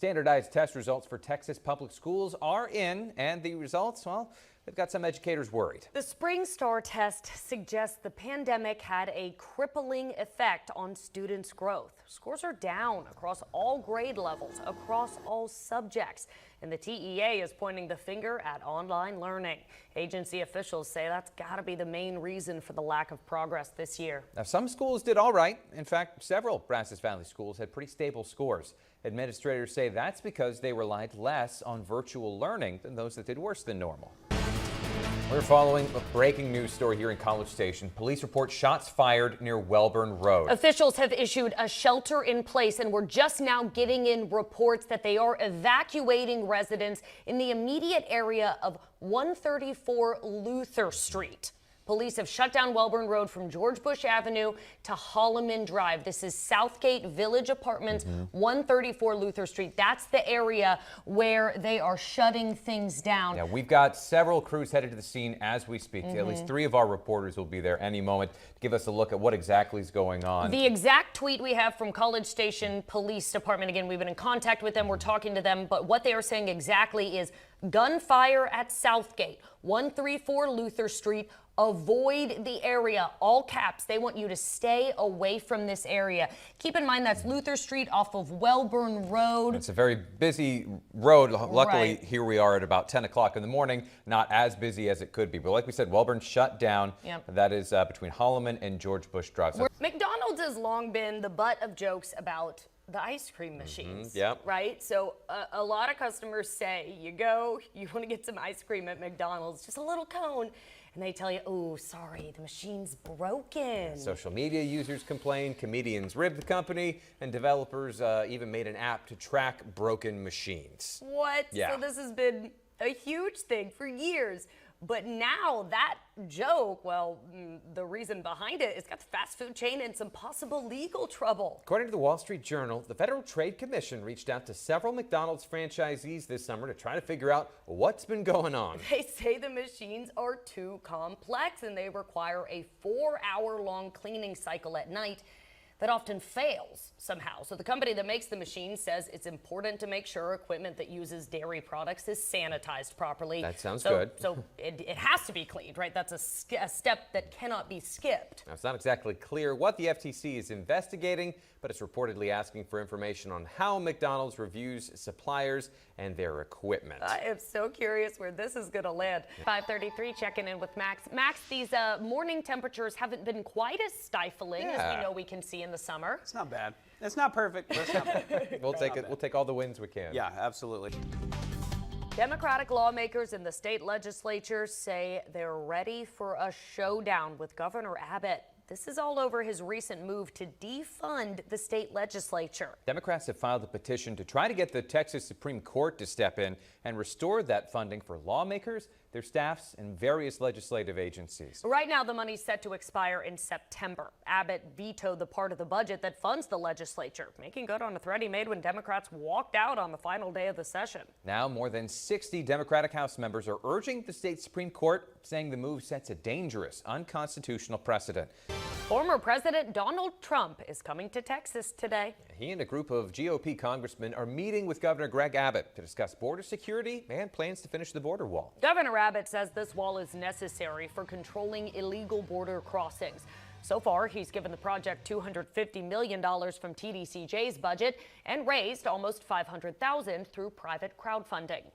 Standardized test results for Texas public schools are in, and the results, well, they've got some educators worried. The Spring Star test suggests the pandemic had a crippling effect on students' growth. Scores are down across all grade levels, across all subjects. And the TEA is pointing the finger at online learning. Agency officials say that's got to be the main reason for the lack of progress this year. Now, some schools did all right. In fact, several Brazos Valley schools had pretty stable scores. Administrators say that's because they relied less on virtual learning than those that did worse than normal. We're following a breaking news story here in College Station. Police report shots fired near Welborn Road. Officials have issued a shelter in place, and we're just now getting in reports that they are evacuating residents in the immediate area of 134 Luther Street. Police have shut down Welborn Road from George Bush Avenue to Holloman Drive. This is Southgate Village Apartments, 134 Luther Street. That's the area where they are shutting things down. Yeah, we've got several crews headed to the scene as we speak. At least 3 of our reporters will be there any moment to give us a look at what exactly is going on. The exact tweet we have from College Station Police Department, again, we've been in contact with them, we're talking to them, but what they are saying exactly is gunfire at Southgate, 134 Luther Street. Avoid the area, all caps. They want you to stay away from this area. Keep in mind that's Luther Street off of Welborn Road. It's a very busy road. Luckily, Here we are at about 10 o'clock in the morning. Not as busy as it could be. But like we said, Welborn shut down. That is between Holloman and George Bush Drive. So McDonald's has long been the butt of jokes about the ice cream machines, right? So a lot of customers say, you want to get some ice cream at McDonald's, just a little cone. And they tell you, oh, sorry, the machine's broken. Social media users complained, comedians ribbed the company, and developers even made an app to track broken machines. What? Yeah. So this has been a huge thing for years. But now that joke, well, the reason behind it, it's got the fast food chain in some possible legal trouble. According to the Wall Street Journal, the Federal Trade Commission reached out to several McDonald's franchisees this summer to try to figure out what's been going on. They say the machines are too complex and they require a 4-hour-long cleaning cycle at night that often fails somehow. So the company that makes the machine says it's important to make sure equipment that uses dairy products is sanitized properly. That sounds good. So it has to be cleaned, right? That's a step that cannot be skipped. Now, it's not exactly clear what the FTC is investigating, but it's reportedly asking for information on how McDonald's reviews suppliers and their equipment. I am so curious where this is going to land. 5:33, checking in with Max. Max, these morning temperatures haven't been quite as stifling as we know we can see in the summer. It's not bad. It's not perfect, but it's not bad. We'll take it. We'll take all the wins we can. Yeah, absolutely. Democratic lawmakers in the state legislature say they're ready for a showdown with Governor Abbott. This is all over his recent move to defund the state legislature. Democrats have filed a petition to try to get the Texas Supreme Court to step in and restore that funding for lawmakers, their staffs, and various legislative agencies. Right now, the money's set to expire in September. Abbott vetoed the part of the budget that funds the legislature, making good on a threat he made when Democrats walked out on the final day of the session. Now, more than 60 Democratic House members are urging the state Supreme Court, saying the move sets a dangerous, unconstitutional precedent. Former President Donald Trump is coming to Texas today. He and a group of GOP congressmen are meeting with Governor Greg Abbott to discuss border security and plans to finish the border wall. Governor Abbott says this wall is necessary for controlling illegal border crossings. So far, he's given the project $250 million from TDCJ's budget and raised almost $500,000 through private crowdfunding.